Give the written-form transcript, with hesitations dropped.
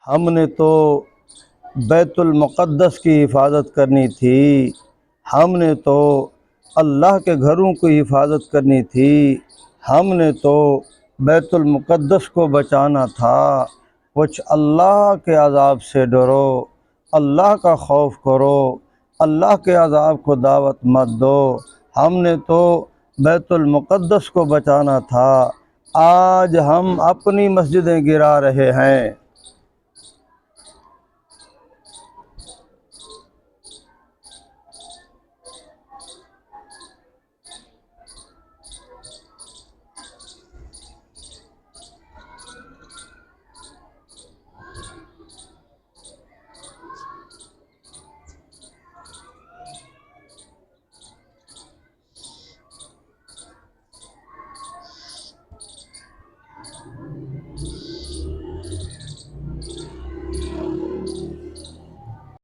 हमने तो बैतुल मुक़द्दस की हिफाजत करनी थी, हमने तो अल्लाह के घरों की हिफाजत करनी थी, हमने तो बैतुल मुक़द्दस को बचाना था। कुछ अल्लाह के अज़ाब से डरो, अल्लाह का खौफ करो, अल्लाह के अज़ाब को दावत मत दो। हमने तो बैतुल मुक़द्दस को बचाना था, आज हम अपनी मस्जिदें गिरा रहे हैं।